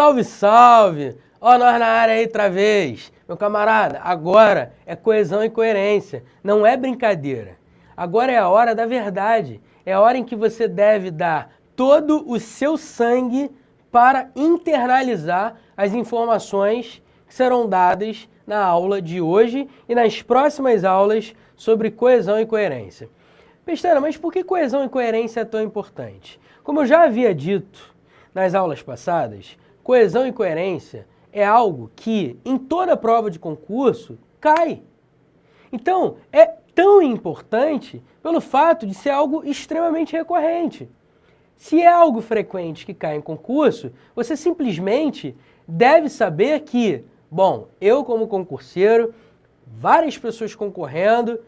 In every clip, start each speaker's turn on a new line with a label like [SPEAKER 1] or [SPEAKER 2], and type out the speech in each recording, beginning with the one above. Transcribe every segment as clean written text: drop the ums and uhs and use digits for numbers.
[SPEAKER 1] Salve, salve! Ó, nós na área aí outra vez. Meu camarada, agora é coesão e coerência, não é brincadeira. Agora é a hora da verdade, é a hora em que você deve dar todo o seu sangue para internalizar as informações que serão dadas na aula de hoje e nas próximas aulas sobre coesão e coerência. Pestana, mas por que coesão e coerência é tão importante? Como eu já havia dito nas aulas passadas, coesão e coerência é algo que, em toda prova de concurso, cai. Então, é tão importante pelo fato de ser algo extremamente recorrente. Se é algo frequente que cai em concurso, você simplesmente deve saber que, bom, eu como concurseiro, várias pessoas concorrendo,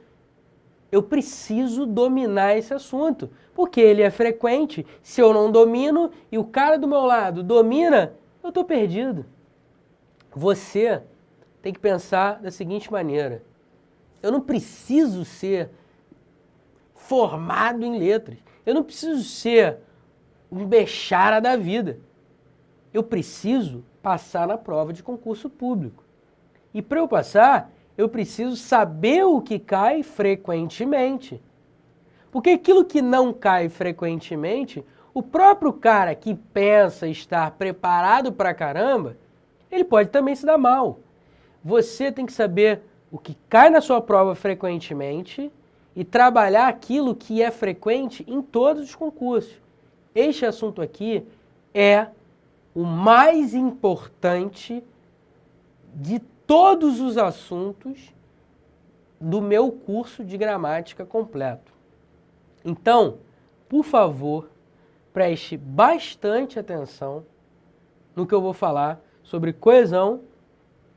[SPEAKER 1] eu preciso dominar esse assunto, porque ele é frequente. Se eu não domino e o cara do meu lado domina, eu estou perdido. Você tem que pensar da seguinte maneira: eu não preciso ser formado em letras, eu não preciso ser um bechara da vida. Eu preciso passar na prova de concurso público. E para eu passar, eu preciso saber o que cai frequentemente. Porque aquilo que não cai frequentemente, o próprio cara que pensa estar preparado pra caramba, ele pode também se dar mal. Você tem que saber o que cai na sua prova frequentemente e trabalhar aquilo que é frequente em todos os concursos. Este assunto aqui é o mais importante de todos os assuntos do meu curso de gramática completo. Então, por favor, preste bastante atenção no que eu vou falar sobre coesão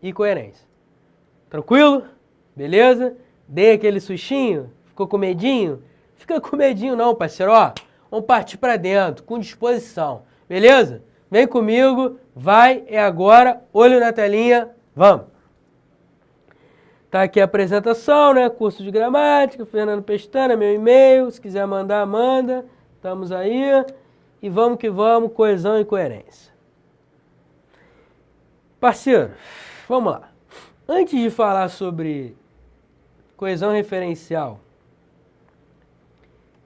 [SPEAKER 1] e coerência. Tranquilo? Beleza? Dei aquele sustinho? Ficou com medinho? Fica com medinho não, parceiro. Ó, vamos partir para dentro, com disposição. Beleza? Vem comigo, vai, é agora, olho na telinha, vamos! Tá aqui a apresentação, né? Curso de gramática, Fernando Pestana, meu e-mail, se quiser mandar, manda. Estamos aí. E vamos que vamos, coesão e coerência. Parceiro, vamos lá. Antes de falar sobre coesão referencial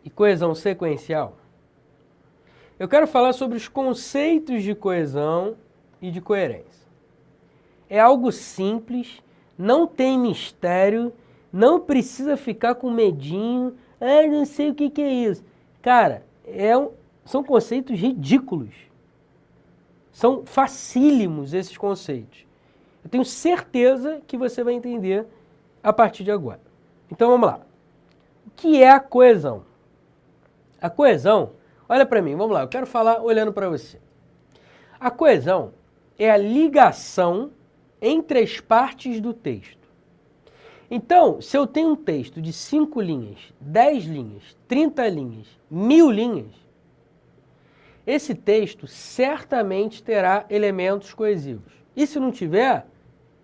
[SPEAKER 1] e coesão sequencial, eu quero falar sobre os conceitos de coesão e de coerência. É algo simples, não tem mistério, não precisa ficar com medinho, não sei o que é isso. Cara, são conceitos ridículos. São facílimos esses conceitos. Eu tenho certeza que você vai entender a partir de agora. Então vamos lá. O que é a coesão? A coesão, olha para mim, vamos lá, eu quero falar olhando para você. A coesão é a ligação entre as partes do texto. Então, se eu tenho um texto de 5 linhas, 10 linhas, 30 linhas, 1000 linhas, esse texto certamente terá elementos coesivos. E se não tiver,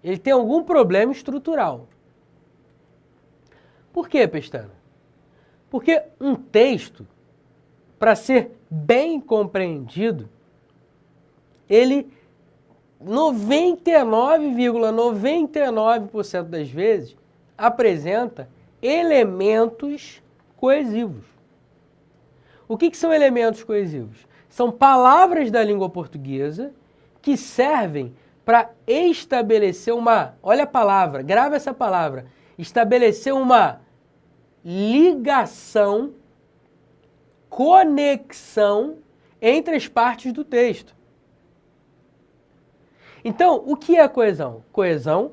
[SPEAKER 1] ele tem algum problema estrutural. Por quê, Pestana? Porque um texto, para ser bem compreendido, ele 99,99% das vezes apresenta elementos coesivos. O que são elementos coesivos? São palavras da língua portuguesa que servem para estabelecer olha a palavra, grava essa palavra, estabelecer uma ligação, conexão entre as partes do texto. Então, o que é a coesão? Coesão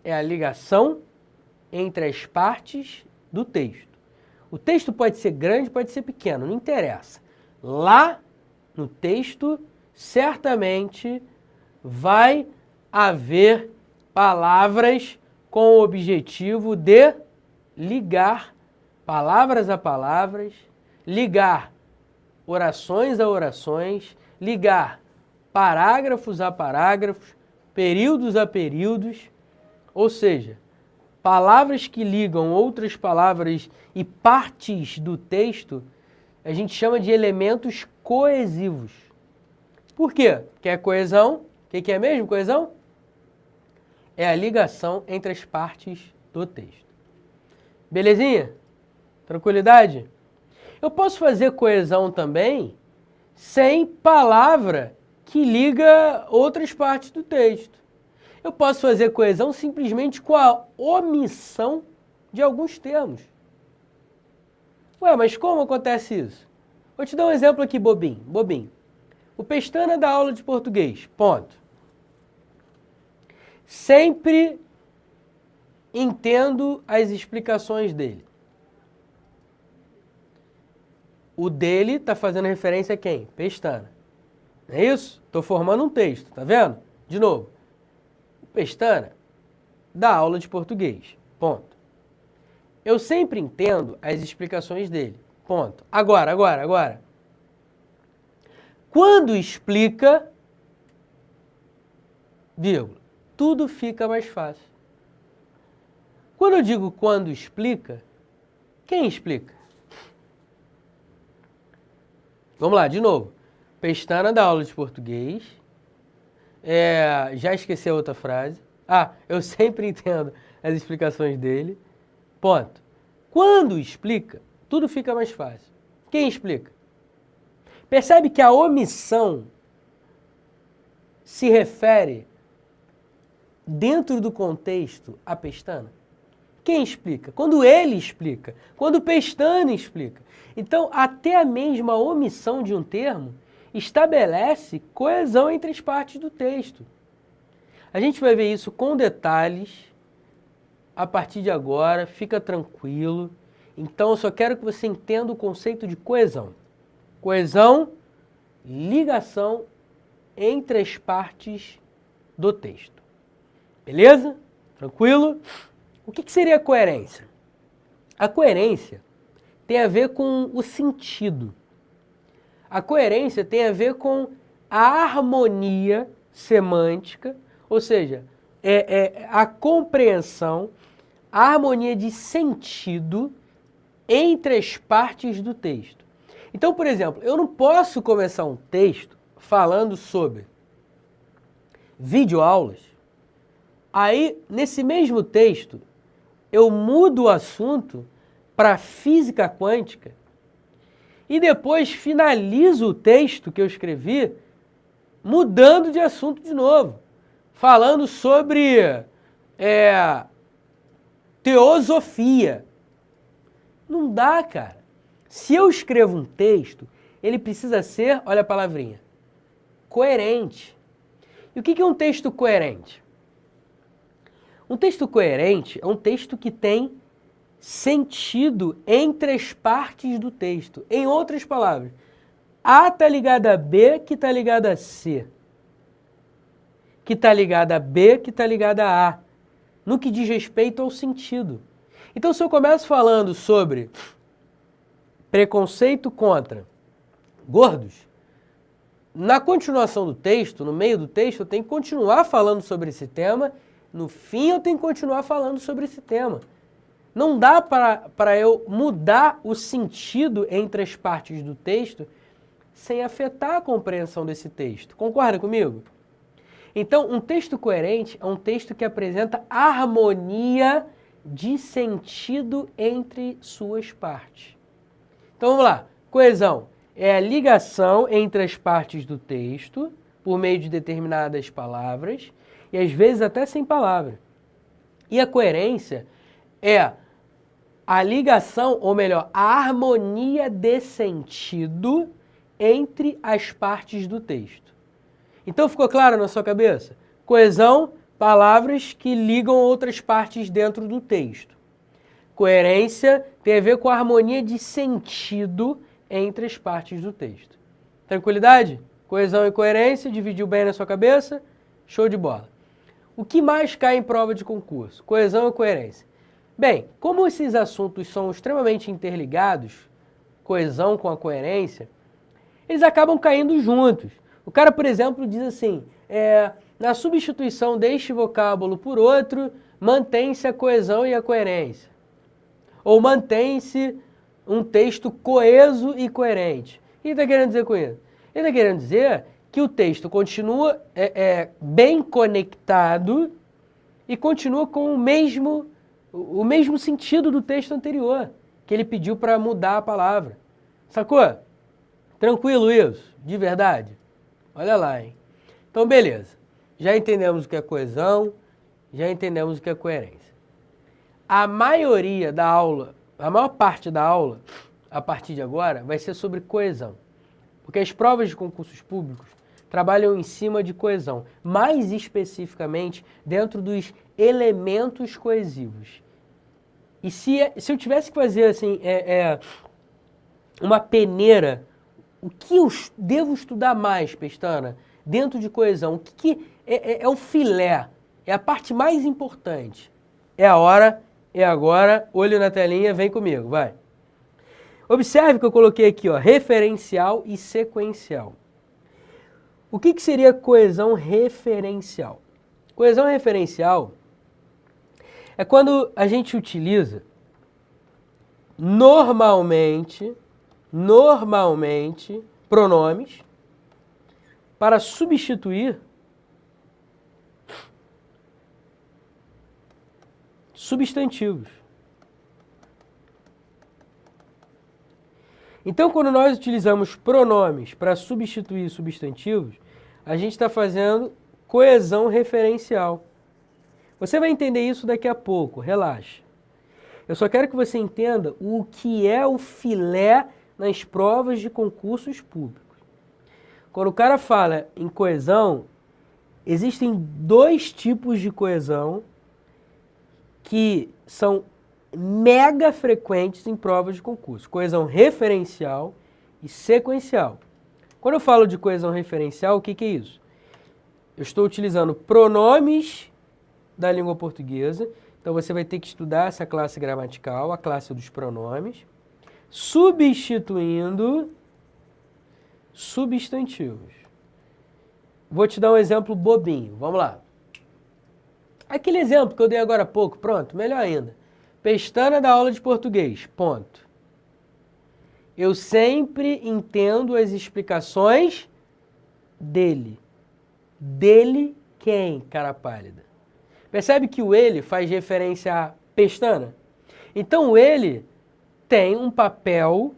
[SPEAKER 1] é a ligação entre as partes do texto. O texto pode ser grande, pode ser pequeno, não interessa. Lá no texto, certamente vai haver palavras com o objetivo de ligar palavras a palavras, ligar orações a orações, ligar parágrafos a parágrafos, períodos a períodos, ou seja, palavras que ligam outras palavras e partes do texto, a gente chama de elementos coesivos. Por quê? Porque é coesão. O que é mesmo coesão? É a ligação entre as partes do texto. Belezinha? Tranquilidade? Eu posso fazer coesão também sem palavra que liga outras partes do texto. Eu posso fazer coesão simplesmente com a omissão de alguns termos. Ué, mas como acontece isso? Vou te dar um exemplo aqui, bobinho. O Pestana dá aula de português, ponto. Sempre entendo as explicações dele. O dele está fazendo referência a quem? Pestana. Não é isso? Estou formando um texto, tá vendo? De novo. O Pestana dá aula de português, ponto. Eu sempre entendo as explicações dele, ponto. Agora. Quando explica, vírgula, tudo fica mais fácil. Quando eu digo quando explica, quem explica? Vamos lá, de novo. Pestana dá aula de português. Já esqueci a outra frase. Eu sempre entendo as explicações dele. Ponto. Quando explica, tudo fica mais fácil. Quem explica? Percebe que a omissão se refere, dentro do contexto, a Pestana? Quem explica? Quando ele explica. Quando o Pestana explica. Então, até a mesma omissão de um termo estabelece coesão entre as partes do texto. A gente vai ver isso com detalhes a partir de agora, fica tranquilo. Então, eu só quero que você entenda o conceito de coesão. Coesão, ligação entre as partes do texto. Beleza? Tranquilo? O que seria coerência? A coerência tem a ver com o sentido. A coerência tem a ver com a harmonia semântica, ou seja, a compreensão, a harmonia de sentido entre as partes do texto. Então, por exemplo, eu não posso começar um texto falando sobre videoaulas, aí, nesse mesmo texto, eu mudo o assunto para física quântica e depois finalizo o texto que eu escrevi mudando de assunto de novo, falando sobre teosofia. Não dá, cara. Se eu escrevo um texto, ele precisa ser, olha a palavrinha, coerente. E o que é um texto coerente? Um texto coerente é um texto que tem sentido entre as partes do texto. Em outras palavras, A está ligado a B, que está ligado a C. Que está ligado a B, que está ligado a A. No que diz respeito ao sentido. Então, se eu começo falando sobre preconceito contra gordos, na continuação do texto, no meio do texto, eu tenho que continuar falando sobre esse tema. No fim, eu tenho que continuar falando sobre esse tema. Não dá para eu mudar o sentido entre as partes do texto sem afetar a compreensão desse texto. Concorda comigo? Então, um texto coerente é um texto que apresenta harmonia de sentido entre suas partes. Então, vamos lá. Coesão é a ligação entre as partes do texto por meio de determinadas palavras e às vezes até sem palavra. E a coerência é a ligação, ou melhor, a harmonia de sentido entre as partes do texto. Então ficou claro na sua cabeça? Coesão, palavras que ligam outras partes dentro do texto. Coerência tem a ver com a harmonia de sentido entre as partes do texto. Tranquilidade? Coesão e coerência, dividiu bem na sua cabeça? Show de bola. O que mais cai em prova de concurso? Coesão e coerência. Bem, como esses assuntos são extremamente interligados, coesão com a coerência, eles acabam caindo juntos. O cara, por exemplo, diz assim, na substituição deste vocábulo por outro, mantém-se a coesão e a coerência. Ou mantém-se um texto coeso e coerente. O que ele está querendo dizer com isso? Ele está querendo dizer que o texto continua bem conectado e continua com o mesmo sentido do texto anterior, que ele pediu para mudar a palavra. Sacou? Tranquilo isso? De verdade? Olha lá, hein? Então, beleza. Já entendemos o que é coesão, já entendemos o que é coerência. A maioria da aula, a maior parte da aula, a partir de agora, vai ser sobre coesão. Porque as provas de concursos públicos trabalham em cima de coesão, mais especificamente dentro dos elementos coesivos. E se eu tivesse que fazer assim, uma peneira, o que eu devo estudar mais, Pestana, dentro de coesão? O que é o filé? É a parte mais importante. É a hora, é agora, olho na telinha, vem comigo, vai. Observe que eu coloquei aqui, ó, referencial e sequencial. O que seria coesão referencial? Coesão referencial é quando a gente utiliza normalmente pronomes para substituir substantivos. Então, quando nós utilizamos pronomes para substituir substantivos, a gente está fazendo coesão referencial. Você vai entender isso daqui a pouco, relaxa. Eu só quero que você entenda o que é o filé nas provas de concursos públicos. Quando o cara fala em coesão, existem dois tipos de coesão que são mega frequentes em provas de concurso. Coesão referencial e sequencial. Quando eu falo de coesão referencial, o que é isso? Eu estou utilizando pronomes da língua portuguesa, então você vai ter que estudar essa classe gramatical, a classe dos pronomes, substituindo substantivos. Vou te dar um exemplo bobinho, vamos lá. Aquele exemplo que eu dei agora há pouco, pronto, melhor ainda. Pestana da aula de português, ponto. Eu sempre entendo as explicações dele. Dele quem, cara pálida? Percebe que o ele faz referência a pestana? Então o ele tem um papel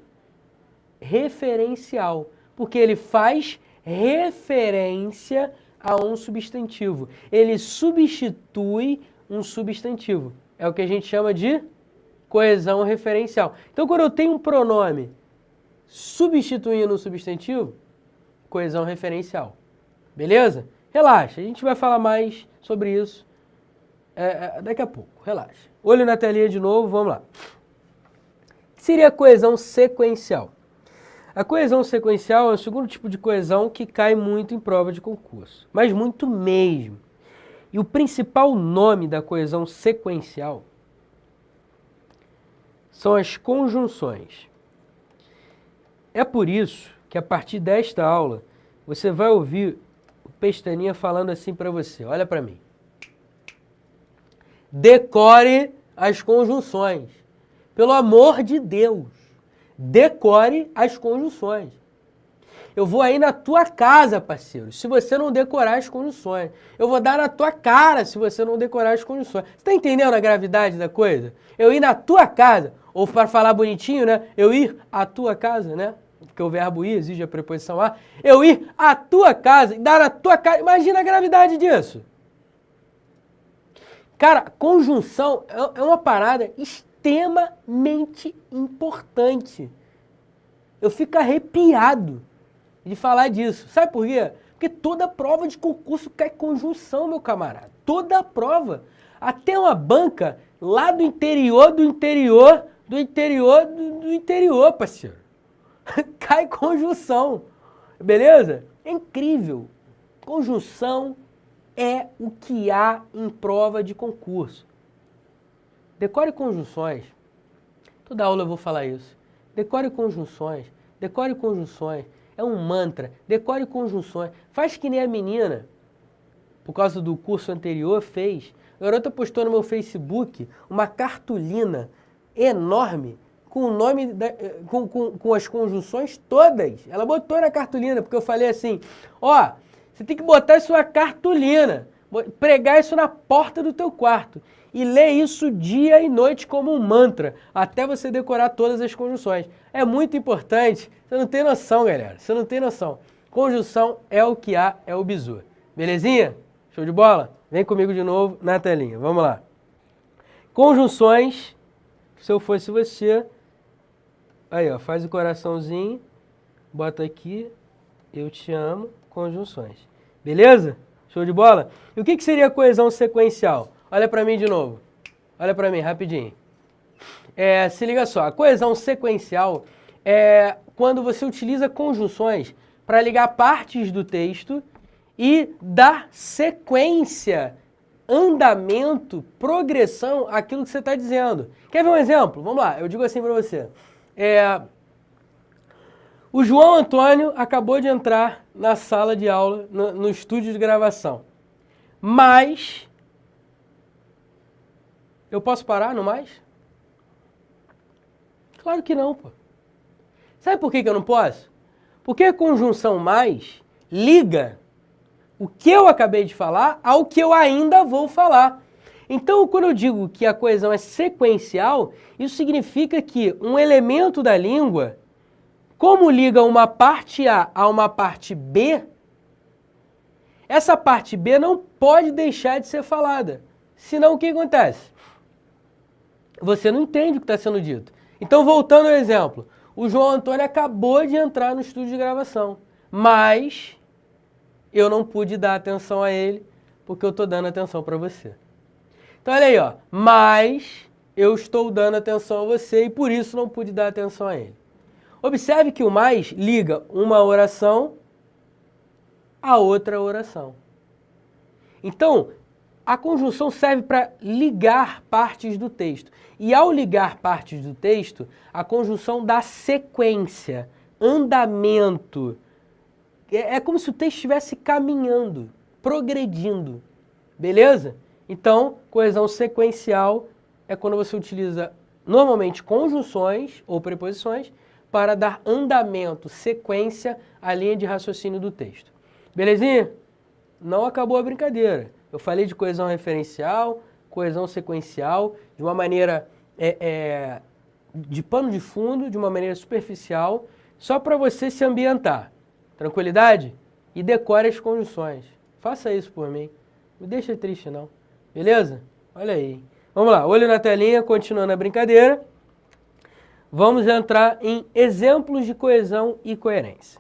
[SPEAKER 1] referencial, porque ele faz referência a um substantivo. Ele substitui um substantivo. É o que a gente chama de coesão referencial. Então, quando eu tenho um pronome substituindo um substantivo, coesão referencial. Beleza? Relaxa, a gente vai falar mais sobre isso daqui a pouco. Relaxa. Olho na telinha de novo, vamos lá. O que seria a coesão sequencial? A coesão sequencial é o segundo tipo de coesão que cai muito em prova de concurso, mas muito mesmo. E o principal nome da coesão sequencial são as conjunções. É por isso que a partir desta aula você vai ouvir o Pestaninha falando assim para você, olha para mim. Decore as conjunções. Pelo amor de Deus, decore as conjunções. Eu vou aí na tua casa, parceiro, se você não decorar as conjunções. Eu vou dar na tua cara se você não decorar as conjunções. Você tá entendendo a gravidade da coisa? Eu ir na tua casa, ou para falar bonitinho, né? Eu ir à tua casa, né? Porque o verbo ir exige a preposição a. Eu ir à tua casa e dar na tua casa. Imagina a gravidade disso. Cara, conjunção é uma parada extremamente importante. Eu fico arrepiado de falar disso. Sabe por quê? Porque toda prova de concurso cai conjunção, meu camarada. Toda prova. Até uma banca lá do interior, parceiro. Cai conjunção. Beleza? É incrível. Conjunção é o que há em prova de concurso. Decore conjunções. Toda aula eu vou falar isso. Decore conjunções. Decore conjunções. É um mantra. Decore conjunções. Faz que nem a menina, por causa do curso anterior, fez. A garota postou no meu Facebook uma cartolina enorme com o nome, com as conjunções todas. Ela botou na cartolina, porque eu falei assim, ó, você tem que botar isso na cartolina, pregar isso na porta do teu quarto e ler isso dia e noite como um mantra, até você decorar todas as conjunções. É muito importante, você não tem noção, galera, você não tem noção. Conjunção é o que há, é o bizu. Belezinha? Show de bola? Vem comigo de novo na telinha, vamos lá. Conjunções, se eu fosse você, aí ó, faz o coraçãozinho, bota aqui, eu te amo, conjunções. Beleza? Show de bola? E o que seria coesão sequencial? Olha para mim de novo. Olha para mim, rapidinho. Se liga só, a coesão sequencial é quando você utiliza conjunções para ligar partes do texto e dar sequência, andamento, progressão àquilo que você está dizendo. Quer ver um exemplo? Vamos lá, eu digo assim para você. O João Antônio acabou de entrar na sala de aula, no estúdio de gravação. Mas, eu posso parar no mais? Claro que não, pô. Sabe por que eu não posso? Porque a conjunção mais liga o que eu acabei de falar ao que eu ainda vou falar. Então, quando eu digo que a coesão é sequencial, isso significa que um elemento da língua, como liga uma parte A uma parte B, essa parte B não pode deixar de ser falada. Senão, o que acontece? Você não entende o que está sendo dito. Então, voltando ao exemplo, o João Antônio acabou de entrar no estúdio de gravação, mas eu não pude dar atenção a ele, porque eu estou dando atenção para você. Então, olha aí, ó, mas eu estou dando atenção a você e por isso não pude dar atenção a ele. Observe que o mais liga uma oração a outra oração. Então, a conjunção serve para ligar partes do texto. E ao ligar partes do texto, a conjunção dá sequência, andamento. É como se o texto estivesse caminhando, progredindo. Beleza? Então, coesão sequencial é quando você utiliza normalmente conjunções ou preposições para dar andamento, sequência à linha de raciocínio do texto. Belezinha? Não acabou a brincadeira. Eu falei de coesão referencial, coesão sequencial, de uma maneira de pano de fundo, de uma maneira superficial, só para você se ambientar. Tranquilidade? E decore as conjunções. Faça isso por mim. Não me deixa triste, não. Beleza? Olha aí. Vamos lá, olho na telinha, continuando a brincadeira. Vamos entrar em exemplos de coesão e coerência.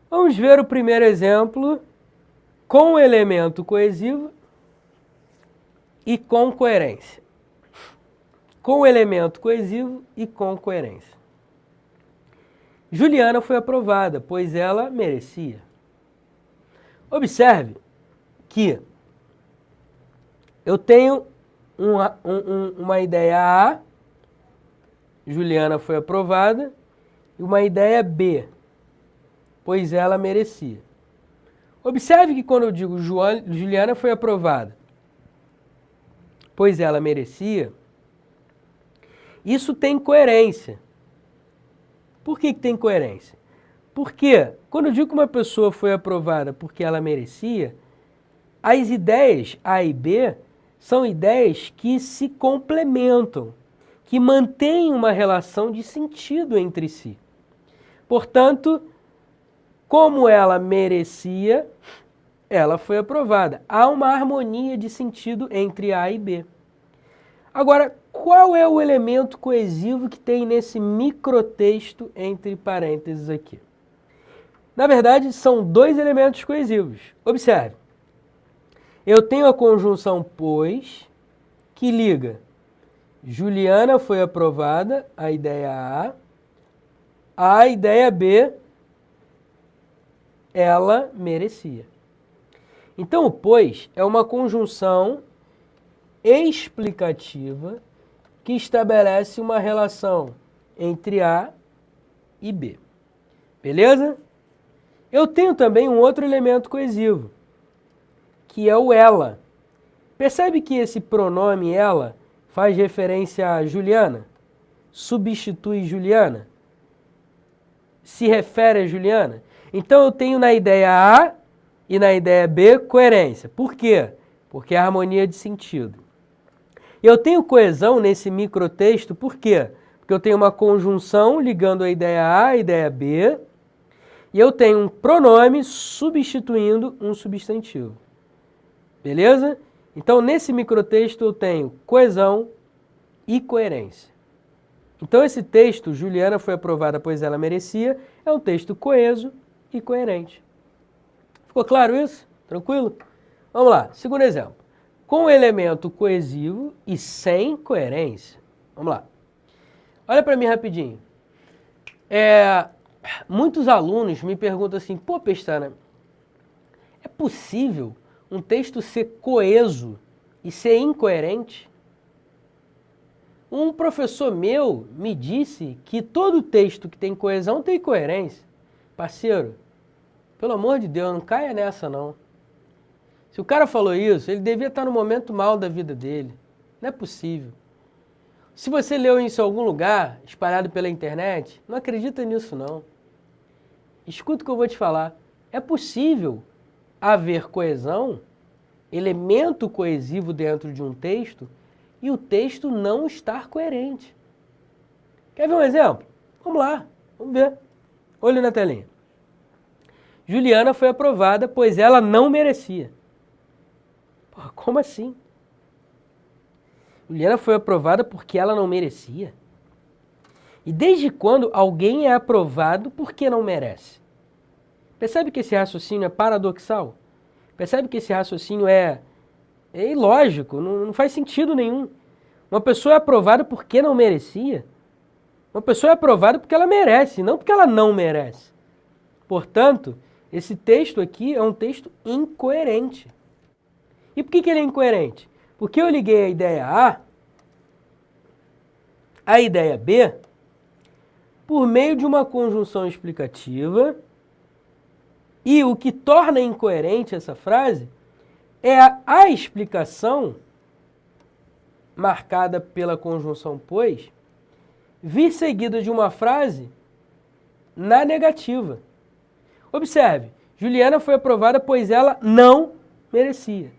[SPEAKER 1] Vamos ver o primeiro exemplo com elemento coesivo e com coerência. Com elemento coesivo e com coerência. Juliana foi aprovada, pois ela merecia. Observe que eu tenho uma ideia A, Juliana foi aprovada, e uma ideia B, pois ela merecia. Observe que quando eu digo Juliana foi aprovada, pois ela merecia, isso tem coerência. Por que tem coerência? Porque quando eu digo que uma pessoa foi aprovada porque ela merecia, as ideias A e B são ideias que se complementam, que mantêm uma relação de sentido entre si. Portanto, como ela merecia, ela foi aprovada. Há uma harmonia de sentido entre A e B. Agora, qual é o elemento coesivo que tem nesse microtexto entre parênteses aqui? Na verdade, são dois elementos coesivos. Observe. Eu tenho a conjunção pois, que liga Juliana foi aprovada, a ideia A ideia B, ela merecia. Então, o pois é uma conjunção explicativa que estabelece uma relação entre A e B. Beleza? Eu tenho também um outro elemento coesivo, que é o ela. Percebe que esse pronome ela faz referência a Juliana? substitui Juliana? Se refere a Juliana? Então eu tenho na ideia A e na ideia B coerência. Por quê? Porque é harmonia de sentido. Eu tenho coesão nesse microtexto, por quê? Porque eu tenho uma conjunção ligando a ideia A à ideia B e eu tenho um pronome substituindo um substantivo. Beleza? Então, nesse microtexto eu tenho coesão e coerência. Então, esse texto, Juliana foi aprovada pois ela merecia, é um texto coeso e coerente. Ficou claro isso? Tranquilo? Vamos lá, segundo exemplo. Com elemento coesivo e sem coerência. Vamos lá. Olha para mim rapidinho. Muitos alunos me perguntam assim, pô, Pestana, é possível um texto ser coeso e ser incoerente? Um professor meu me disse que todo texto que tem coesão tem coerência. Parceiro, pelo amor de Deus, não caia nessa não. Se o cara falou isso, ele devia estar no momento mal da vida dele. Não é possível. Se você leu isso em algum lugar, espalhado pela internet, não acredita nisso não. Escuta o que eu vou te falar. É possível haver coesão, elemento coesivo dentro de um texto, e o texto não estar coerente. Quer ver um exemplo? Vamos lá, vamos ver. Olha na telinha. Juliana foi aprovada, pois ela não merecia. Porra, como assim? Juliana foi aprovada porque ela não merecia? E desde quando alguém é aprovado porque não merece? Percebe que esse raciocínio é paradoxal? Percebe que esse raciocínio é ilógico, não faz sentido nenhum. Uma pessoa é aprovada porque não merecia. Uma pessoa é aprovada porque ela merece, não porque ela não merece. Portanto, esse texto aqui é um texto incoerente. E por que ele é incoerente? Porque eu liguei a ideia A à ideia B por meio de uma conjunção explicativa, e o que torna incoerente essa frase é a explicação marcada pela conjunção pois vir seguida de uma frase na negativa. Observe, Juliana foi aprovada pois ela não merecia.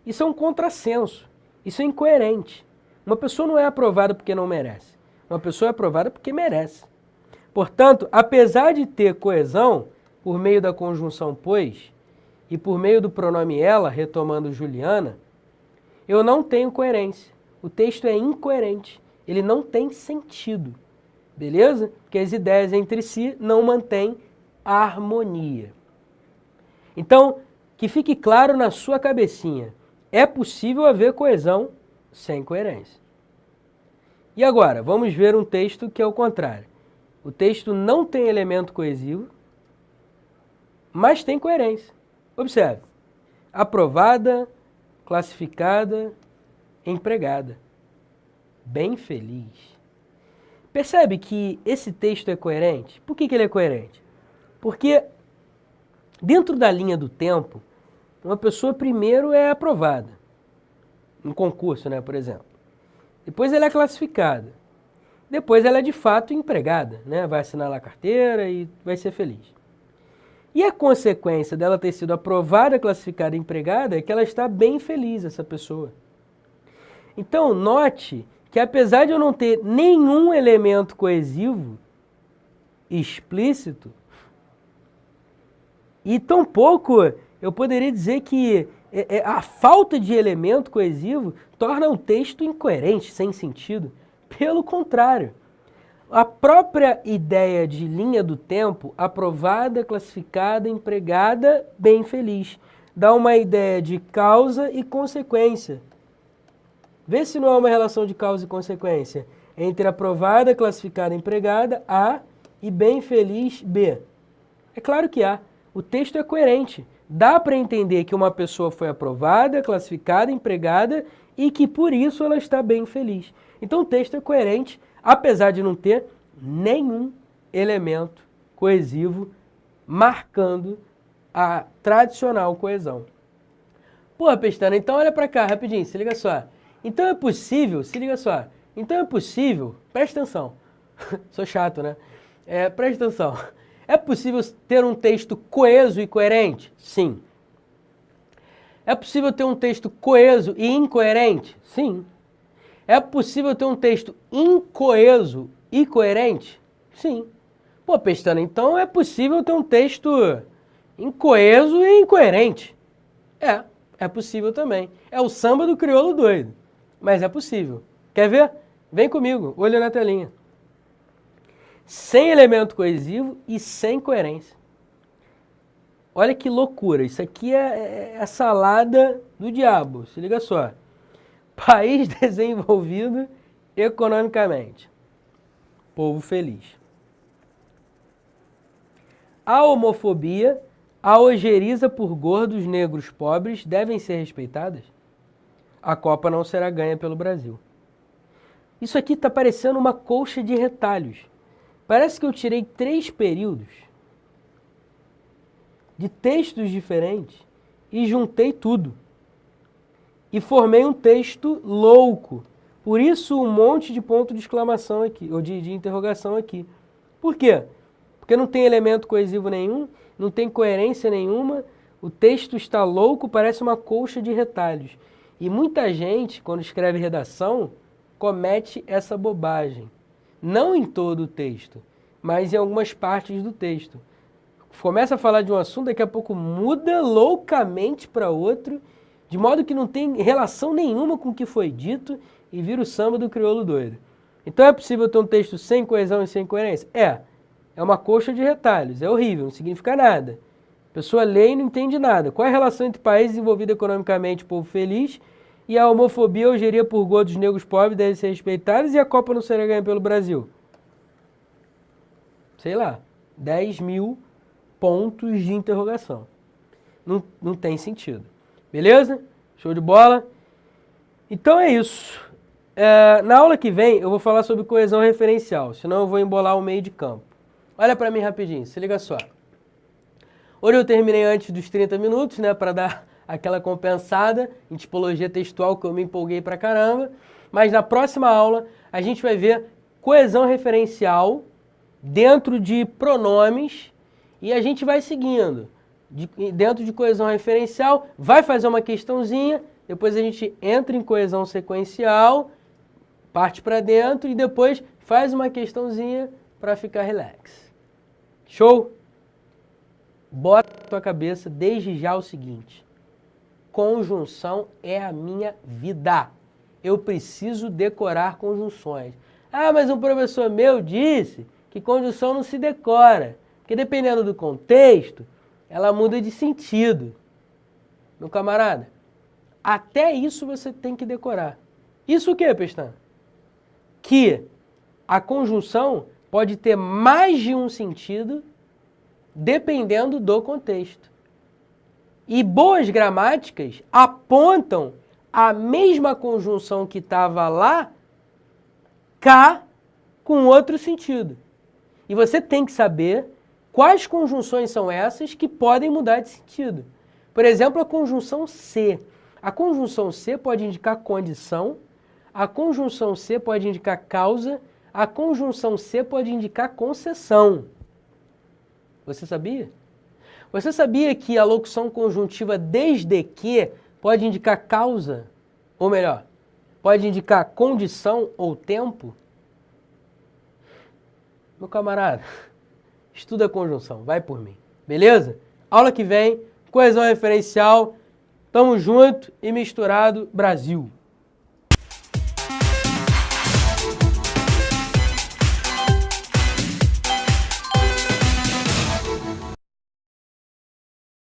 [SPEAKER 1] Isso é um contrassenso, isso é incoerente. Uma pessoa não é aprovada porque não merece, uma pessoa é aprovada porque merece. Portanto, apesar de ter coesão por meio da conjunção pois e por meio do pronome ela, retomando Juliana, eu não tenho coerência. O texto é incoerente, ele não tem sentido, beleza? Porque as ideias entre si não mantêm harmonia. Então, que fique claro na sua cabecinha, é possível haver coesão sem coerência. E agora, vamos ver um texto que é o contrário. O texto não tem elemento coesivo, mas tem coerência. Observe, aprovada, classificada, empregada. Bem feliz. Percebe que esse texto é coerente? Por que ele é coerente? Porque dentro da linha do tempo, uma pessoa primeiro é aprovada. Um concurso, né, por exemplo. Depois ela é classificada. Depois ela é de fato empregada, né? Vai assinar lá a carteira e vai ser feliz. E a consequência dela ter sido aprovada, classificada e empregada é que ela está bem feliz, essa pessoa. Então, note que apesar de eu não ter nenhum elemento coesivo explícito, e tampouco eu poderia dizer que a falta de elemento coesivo torna um texto incoerente, sem sentido. Pelo contrário, a própria ideia de linha do tempo, aprovada, classificada, empregada, bem feliz, dá uma ideia de causa e consequência. Vê se não há uma relação de causa e consequência entre aprovada, classificada, empregada, A, e bem feliz, B. É claro que há. O texto é coerente. Dá para entender que uma pessoa foi aprovada, classificada, empregada e que por isso ela está bem feliz. Então o texto é coerente, apesar de não ter nenhum elemento coesivo marcando a tradicional coesão. Pô, Pestana, então olha para cá rapidinho, se liga só. Então é possível, se liga só, Então é possível, presta atenção, sou chato, né? Presta atenção. É possível ter um texto coeso e coerente? Sim. É possível ter um texto coeso e incoerente? Sim. É possível ter um texto incoeso e coerente? Sim. Pô, Pestana, então é possível ter um texto incoeso e incoerente? É possível também. É o samba do crioulo doido, mas é possível. Quer ver? Vem comigo, olha na telinha. Sem elemento coesivo e sem coerência. Olha que loucura, isso aqui é a salada do diabo, se liga só. País desenvolvido economicamente. Povo feliz. A homofobia, a ojeriza por gordos negros pobres devem ser respeitadas? A Copa não será ganha pelo Brasil. Isso aqui está parecendo uma colcha de retalhos. Parece que eu tirei 3 períodos de textos diferentes e juntei tudo. E formei um texto louco. Por isso um monte de ponto de exclamação aqui, ou de interrogação aqui. Por quê? Porque não tem elemento coesivo nenhum, não tem coerência nenhuma, o texto está louco, parece uma colcha de retalhos. E muita gente, quando escreve redação, comete essa bobagem. Não em todo o texto, mas em algumas partes do texto. Começa a falar de um assunto, daqui a pouco muda loucamente para outro, de modo que não tem relação nenhuma com o que foi dito e vira o samba do crioulo doido. Então é possível ter um texto sem coesão e sem coerência? É uma colcha de retalhos, é horrível, não significa nada. A pessoa lê e não entende nada. Qual é a relação entre país desenvolvido economicamente, povo feliz, e a homofobia ou ojeriza por gordos negros pobres devem ser respeitadas e a Copa não será ganha pelo Brasil? Sei lá, 10 mil pontos de interrogação. Não tem sentido. Beleza? Show de bola? Então é isso. Na aula que vem eu vou falar sobre coesão referencial, senão eu vou embolar o meio de campo. Olha para mim rapidinho, se liga só. Hoje eu terminei antes dos 30 minutos, né, para dar aquela compensada em tipologia textual que eu me empolguei pra caramba. Mas na próxima aula a gente vai ver coesão referencial dentro de pronomes e a gente vai seguindo. Dentro de coesão referencial, vai fazer uma questãozinha, depois a gente entra em coesão sequencial, parte para dentro e depois faz uma questãozinha para ficar relax. Show? Bota na tua cabeça desde já o seguinte: conjunção é a minha vida. Eu preciso decorar conjunções. Ah, mas um professor meu disse que conjunção não se decora, porque dependendo do contexto, ela muda de sentido. Meu camarada, até isso você tem que decorar. Isso o quê, Pestana? Que a conjunção pode ter mais de um sentido dependendo do contexto. E boas gramáticas apontam a mesma conjunção que estava lá, cá, com outro sentido. E você tem que saber quais conjunções são essas que podem mudar de sentido. Por exemplo, a conjunção se. A conjunção se pode indicar condição, a conjunção se pode indicar causa, a conjunção se pode indicar concessão. Você sabia? Você sabia que a locução conjuntiva desde que pode indicar causa, ou melhor, pode indicar condição ou tempo? Meu camarada, estuda a conjunção, vai por mim, beleza? Aula que vem, coesão referencial, tamo junto e misturado, Brasil!